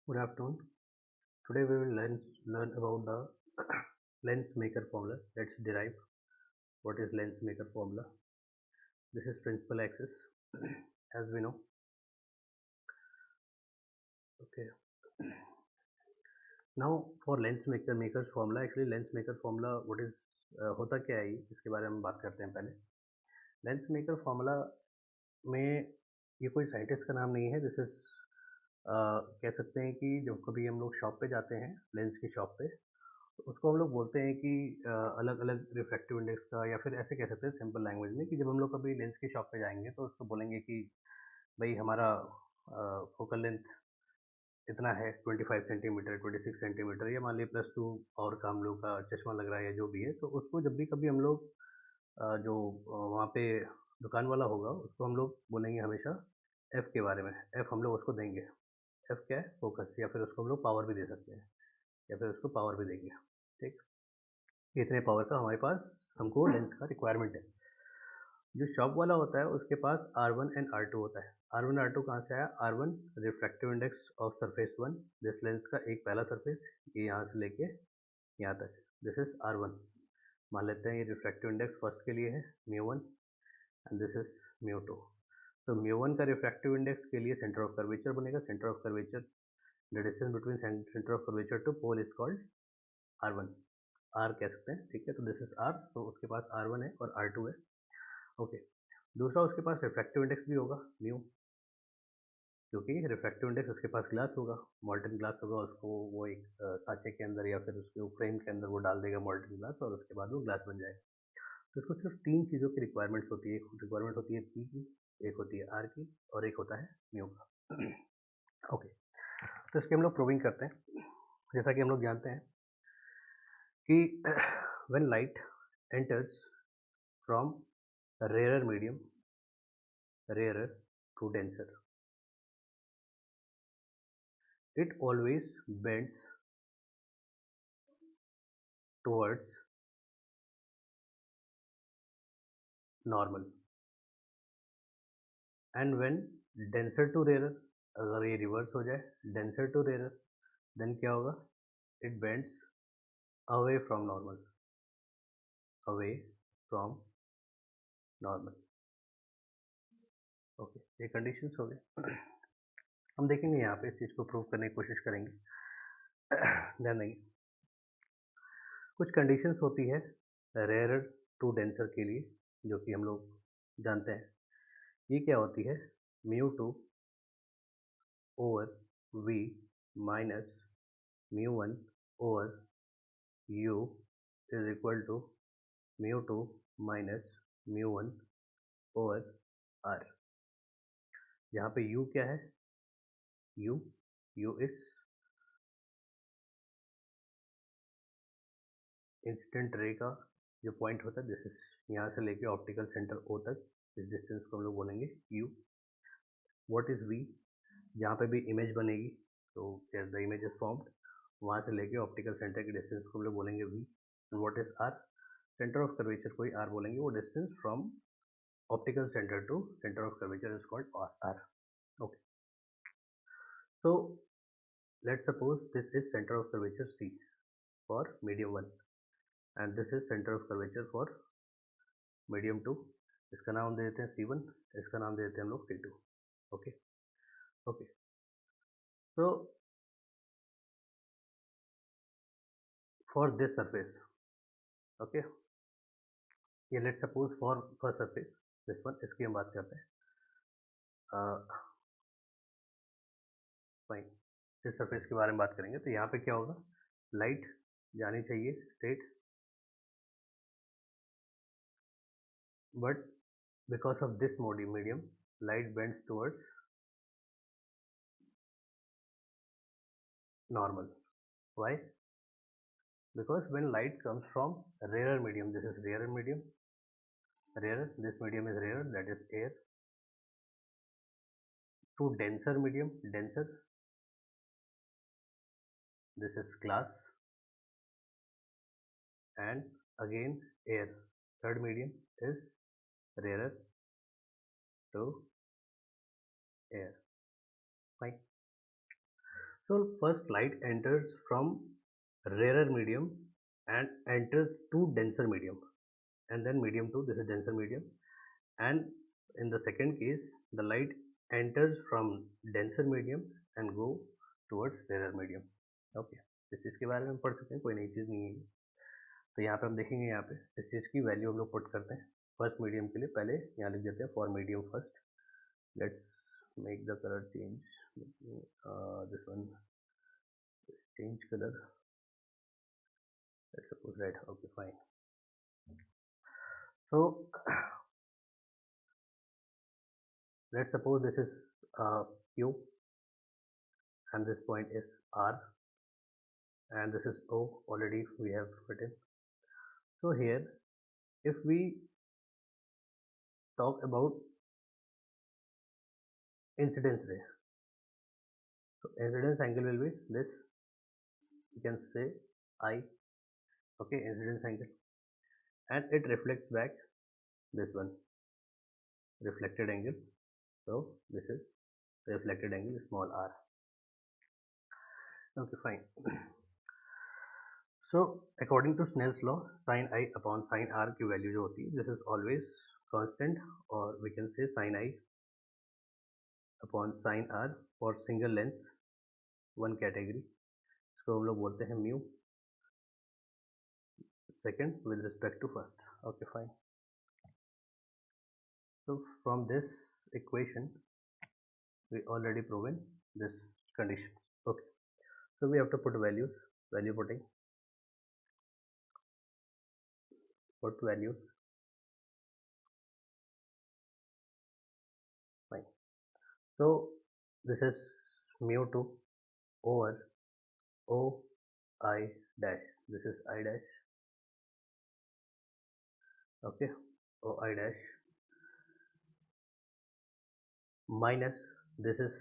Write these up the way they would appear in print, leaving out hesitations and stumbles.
Good afternoon. Today we will learn about the lens maker formula. Let's derive what is lens maker formula. This is principal axis as we know. Okay. Now for lens maker's formula, actually lens maker formula what is होता क्या है इसके बारे में बात करते हैं पहले. लेंस मेकर फॉर्मूला में ये कोई साइंटिस्ट का नाम नहीं है. दिस इज कह सकते हैं कि जब कभी हम लोग शॉप पे जाते हैं लेंस की शॉप पे तो उसको हम लोग बोलते हैं कि अलग अलग रिफ्रैक्टिव इंडेक्स का या फिर ऐसे कह सकते हैं सिंपल लैंग्वेज में कि जब हम लोग कभी लेंस की शॉप पे जाएंगे तो उसको बोलेंगे कि भाई हमारा फोकल लेंथ इतना है 25 सेंटीमीटर 26 सेंटीमीटर या मान लीजिए +2 और का हम लोग का चश्मा लग रहा है या जो भी है तो उसको जब भी कभी हम लोग जो वहाँ पे दुकान वाला होगा उसको हम लोग बोलेंगे हमेशा एफ के बारे में. एफ हम लोग उसको देंगे. एफ क्या है? फोकस. या फिर उसको हम लोग पावर भी दे सकते हैं या फिर उसको पावर भी देंगे. ठीक. इतने पावर का हमारे पास हमको लेंस का रिक्वायरमेंट है. जो शॉप वाला होता है उसके पास R1 एंड R2 होता है. R1 R2 कहाँ से आया? R1 refractive index of surface 1. This lens का एक पहला सरफेस ये यहाँ से लेके यहाँ तक. This is R1. मान लेते हैं ये रिफ्रैक्टिव इंडेक्स फर्स्ट के लिए है μ1 एंड दिस इज μ2. तो μ1 का रिफ्रैक्टिव इंडेक्स के लिए सेंटर ऑफ कर्वेचर बनेगा. Centre of curvature the distance between centre of curvature to pole is called R1. R कह सकते हैं. ठीक है. तो दिस इज R. तो उसके पास R1 है और R2 है. ओके. दूसरा उसके पास रिफ्रैक्टिव इंडेक्स भी होगा म्यू, क्योंकि रिफ्रैक्टिव इंडेक्स उसके पास ग्लास होगा, मॉल्टन ग्लास होगा. उसको वो एक सांचे के अंदर या फिर उसके फ्रेम के अंदर वो डाल देगा मॉल्टन ग्लास और उसके बाद वो ग्लास बन जाएगा. तो इसको सिर्फ तीन चीज़ों की रिक्वायरमेंट्स होती है. एक रिक्वायरमेंट होती है पी की, एक होती है आर की और एक होता है म्यू का. ओके. तो इसकी हम लोग प्रूविंग करते हैं. जैसा कि हम लोग जानते हैं कि when light enters from rarer medium rarer to denser, it always bends towards normal. And when denser to rarer, अगर ये रिवर्स हो जाए denser to rarer, then क्या होगा? It bends away from normal. Away from normal. Okay. ये conditions हो गए. हम देखेंगे यहाँ पे इस चीज़ को प्रूव करने की कोशिश करेंगे. ध्यान देंगे. कुछ कंडीशंस होती है रेयर टू डेंसर के लिए जो कि हम लोग जानते हैं. ये क्या होती है? μ2 over v minus μ1 over u is equal to μ2 minus μ1 over r. यहाँ पे u क्या है? u इज इंसिडेंट रे का जो पॉइंट होता है. दिस इज यहाँ से लेके ऑप्टिकल सेंटर O तक इस डिस्टेंस को हम लोग बोलेंगे u. What is v? जहाँ पे भी इमेज बनेगी तो द इमेज इज फॉर्म्ड, वहाँ से लेके ऑप्टिकल सेंटर की डिस्टेंस को हम लोग बोलेंगे v. And what is r? Centre of curvature को ही r बोलेंगे. वो distance from optical centre to centre of curvature is called r. Okay. So let's suppose this is centre of curvature c for medium 1 and this is centre of curvature for medium 2. इसका नाम दे देते हैं C1, इसका नाम दे देते हैं हम लोग C2. Okay. Okay. So for this surface, okay, ये let's suppose for first surface this one, इसकी हम बात करते हैं. फाइन. इस सरफेस के बारे में बात करेंगे तो यहाँ पे क्या होगा? लाइट जानी चाहिए straight, but because of this medium light bends towards normal. Why? because when light comes from rarer medium, this is rarer medium, rarer, this medium is rarer, that is air, to denser medium, denser, this is glass, and again air, third medium is rarer to air. Fine. So So first light enters from rarer medium and enters to denser medium, and then medium 2, this is denser medium. And in the second case, the light enters from denser medium and go towards rarer medium. Okay, इस चीज़ के बारे में पढ़ सकते हैं, कोई नई चीज़ नहीं है। तो यहाँ पे हम देखेंगे, यहाँ पे इस चीज़ की वैल्यू हम लोग पुट करते हैं फर्स्ट मीडियम के लिए। पहले यहाँ लिख देते हैं for medium first, let's make the colour change, this one change color, let's suppose red. Okay, fine. So let's suppose this is Q and this point is R and this is O, already we have written. So here if we talk about incidence ray, so incidence angle will be this, you can say I, okay, incidence angle, and it reflects back this one, reflected angle. So this is reflected angle, small r. Okay, fine. So according to Snell's law, sin I upon sin R की value जो होती है, this is always constant, or we can say sin I upon sin R for single length one category, इसको हम लोग बोलते हैं mu, second with respect to first. Okay, fine. So from this equation we already proven this condition. Okay, so we have to put values, value putting, put values, fine. So this is mu2 over O I dash, this is I dash, okay, O I dash, minus this is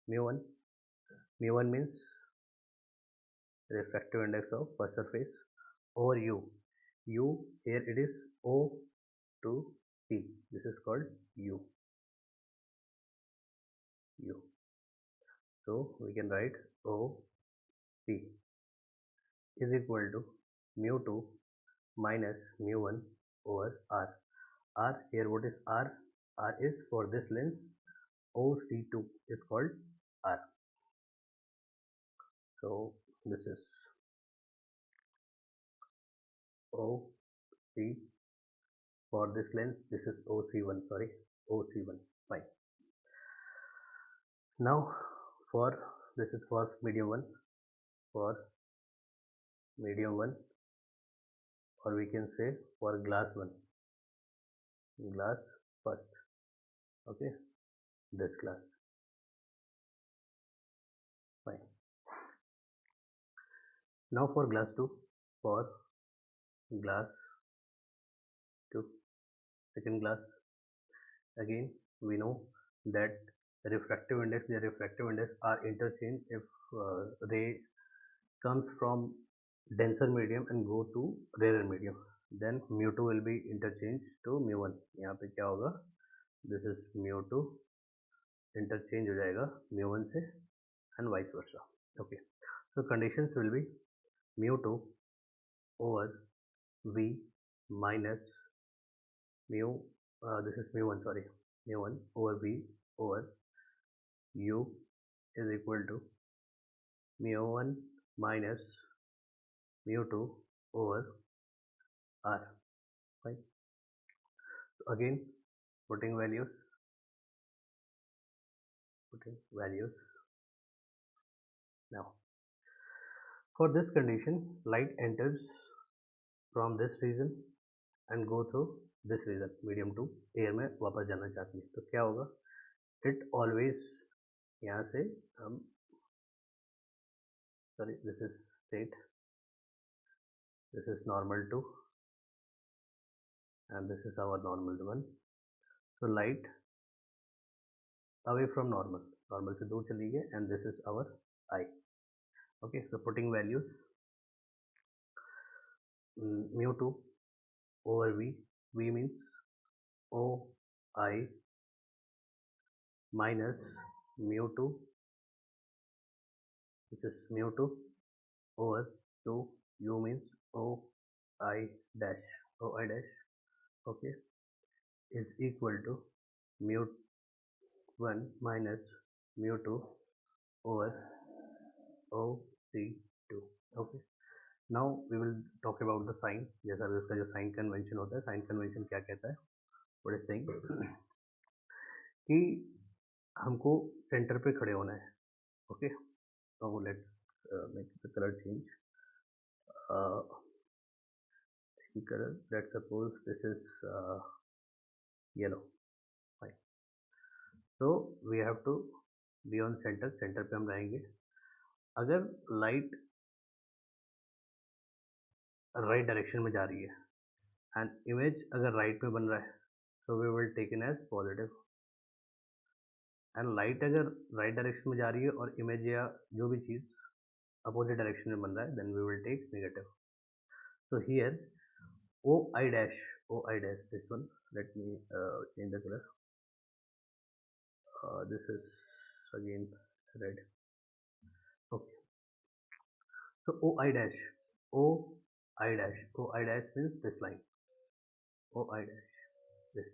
mu1. Mu1 means refractive index of first surface, over U. U here it is O to P, this is called U. U. So we can write O P is equal to mu2 minus mu1 over R. R here, what is R? R is for this length OC2 is called R. So this is OC for this length, this is OC1, sorry, OC1, fine. Now for this is for medium 1, for medium 1, or we can say for glass 1, glass first, okay, this glass, fine. Now for glass 2, for glass 2, second glass, again we know that refractive index, the refractive index are interchanged if ray comes from denser medium and go to rarer medium, then mu2 will be interchanged to mu1. यहाँ पे क्या होगा, this is mu2 interchange हो जाएगा mu1 से and vice versa. Okay, so conditions will be mu2 over v minus mu, this is mu1, sorry, mu1 over v over u is equal to mu1 minus mu2 over r, right? So again putting values, now for this condition, light enters from this region and go through this region, medium 2 air में वापस जाना चाहती है, तो क्या होगा, it always, यहाँ से हम, sorry, this is state, this is normal 2 and this is our normal 1. So light away from normal, normal से दूर चली गई and this is our I. Okay, so putting values, mu2 over v, v means O I minus mu2 which is mu2 over 2 u means OI dash, OI dash, okay, is equal to mu1 minus mu2 over OC2. Okay. Now we will talk about the sign. जैसा भी उसका जो sign convention होता है, sign convention क्या कहता है, what is saying कि हमको सेंटर पे खड़े होना है. Okay, now let's make the colour change. color, let's suppose this is yellow. Fine. So we have to be on center. Centre पे हम रहेंगे. अगर लाइट राइट डायरेक्शन में जा रही है एंड इमेज अगर राइट में बन रहा है, so we will take in as positive. And light अगर राइट डायरेक्शन में जा रही है और इमेज या जो भी चीज़ अपोजिट डायरेक्शन में बन रहा है, then we will take negative. So here OI dash, OI dash, this one, let me change the color. This is again red. Okay, so OI dash, OI dash, OI dash means this line, OI dash, this.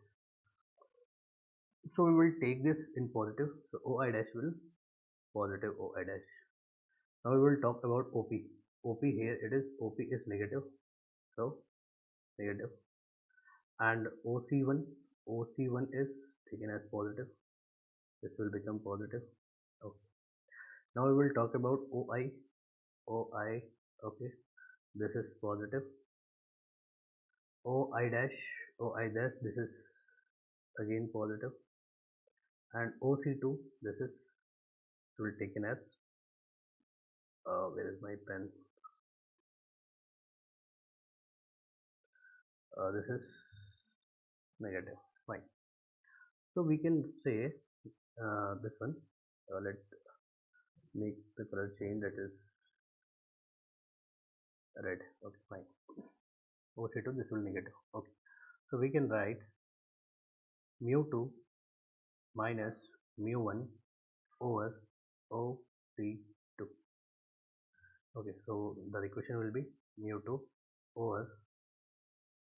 So we will take this in positive, so OI dash will positive OI dash. Now we will talk about OP. OP here it is, OP is negative, so negative, and OC1, OC1 is taken as positive, this will become positive. Okay. Now we will talk about OI, OI, okay, this is positive, OI dash, OI dash, this is again positive, and OC2, this is will taken as, where is my pen, this is negative. Fine. So we can say this one, let make the color change, that is red. Okay, fine. OC2, this will negative. Okay, so we can write mu2 minus mu1 over OC2. Okay, so the equation will be mu2 over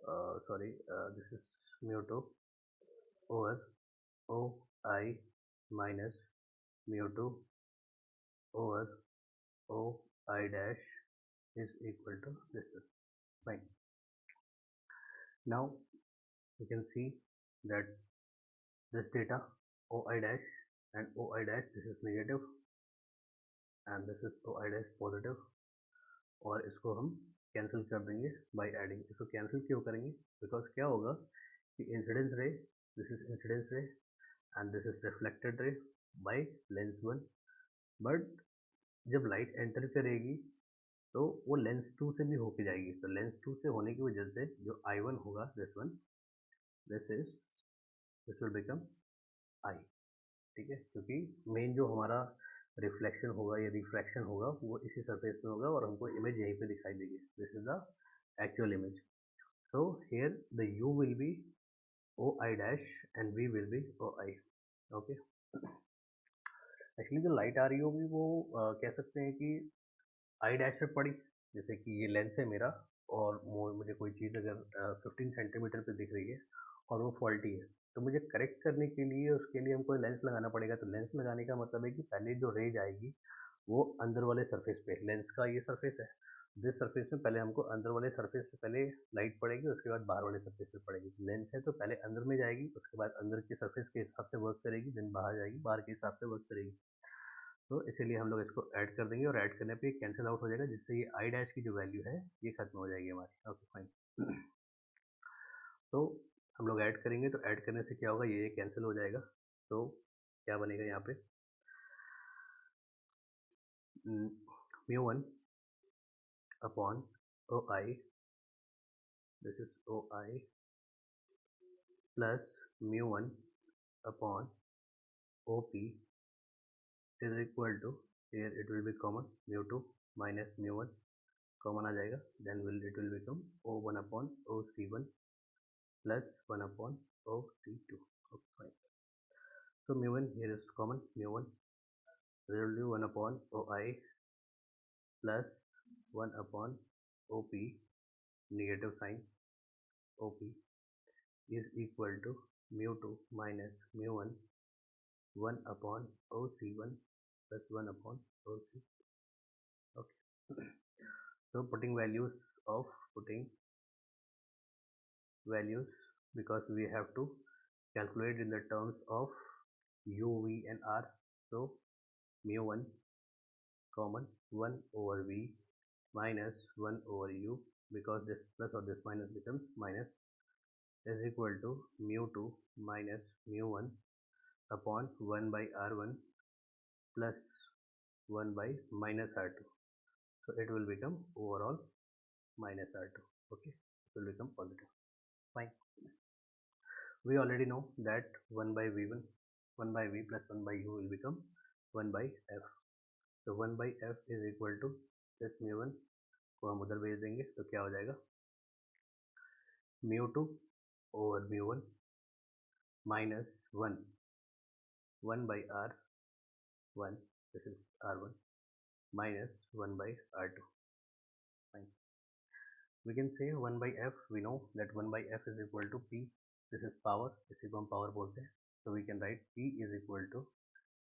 this is mu2 over OI minus mu2 over OI dash is equal to this one. Fine. Now you can see that this data OI dash and OI dash, this is negative and this is OI dash positive, और इसको हम cancel कर देंगे by adding. इसको cancel क्यों करेंगे, because क्या होगा कि इंसिडेंस रे, दिस इज इंसिडेंस रे and this is reflected ray by lens 1, but जब लाइट एंटर करेगी तो वो लेंस 2 से भी होके जाएगी. तो लेंस 2 से होने की वजह से जो I1 होगा, this one, this will become I. ठीक है, क्योंकि मेन जो हमारा रिफ्लेक्शन होगा या रिफ्रैक्शन होगा वो इसी सरफेस में होगा और हमको इमेज यहीं पे दिखाई देगी. This is the actual image. So here the U will be OI dash and V will be OI. Okay, actually जो लाइट आ रही होगी वो कह सकते हैं कि आई डैश पे पड़ी. जैसे कि ये लेंस है मेरा और मुझे कोई चीज़ अगर 15 सेंटीमीटर पे दिख रही है और वो फॉल्टी है, तो मुझे करेक्ट करने के लिए उसके लिए हमको लेंस लगाना पड़ेगा. तो लेंस लगाने का मतलब है कि पहले जो रेज आएगी वो अंदर वाले सरफेस पे, लेंस का ये सरफेस है, जिस सरफेस में पहले हमको अंदर वाले सरफेस पे पहले लाइट पड़ेगी, उसके बाद बाहर वाले सरफेस पे पड़ेगी. लेंस है तो पहले अंदर में जाएगी, उसके बाद अंदर के सरफेस के हिसाब से वर्क करेगी, देन बाहर जाएगी, बाहर के हिसाब से वर्क करेगी. तो इसीलिए हम लोग इसको ऐड कर देंगे और ऐड करने पे कैंसिल आउट हो जाएगा, जिससे ये आई डैश की जो वैल्यू है ये खत्म हो जाएगी हमारी. Okay, fine. तो हम लोग ऐड करेंगे, तो ऐड करने से क्या होगा, ये कैंसिल हो जाएगा. तो क्या बनेगा यहाँ पे, mu1 upon OI, this is OI plus mu1 upon OP is equal to, here it will be common, mu2 minus mu1 common आ जाएगा, then it will become O1 upon OC1 plus 1 upon OC2. Okay, fine. So mu1 here is common, mu1 will be 1 upon OI plus 1 upon OP, negative sign OP, is equal to mu2 minus mu1, 1 upon OC1 plus 1 upon OC. Okay. So putting values, because we have to calculate in the terms of u, v and r. So mu1 common 1 over v minus 1 over u, because this plus or this minus becomes minus, is equal to mu2 minus mu1 upon 1 by r1 plus 1 by minus r2. So it will become overall minus r2. Okay, it will become positive. Fine. We already know that 1 by v1, 1 by v plus 1 by u will become 1 by f. So 1 by f is equal to this mu1 को हम उधर भेज देंगे, तो क्या हो जाएगा mu2 over mu1 minus 1 1 by r1, this is r1, minus 1 by r2. Fine. We can say 1 by f, we know that 1 by f is equal to p, this is power, इसी को हम power बोलते हैं. So we can write p is equal to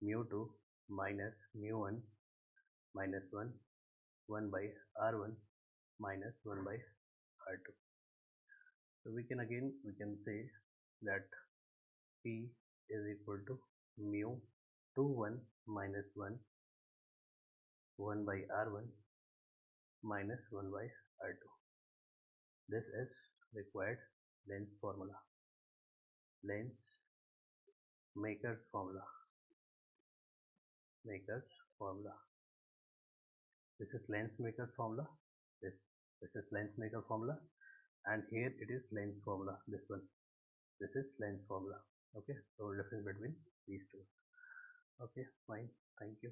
mu2 minus mu1 minus 1 by r1 minus 1 by r2. So we can say that p is equal to mu 2 1 minus 1 by r1 minus 1 by r2. This is required Lenz formula, Lenz Maker's formula, Maker's formula. This is Lenz Maker's formula, this is Lenz Maker formula, and here it is Lenz formula, this one, this is Lenz formula. Okay, so difference between these two. Okay, fine, thank you.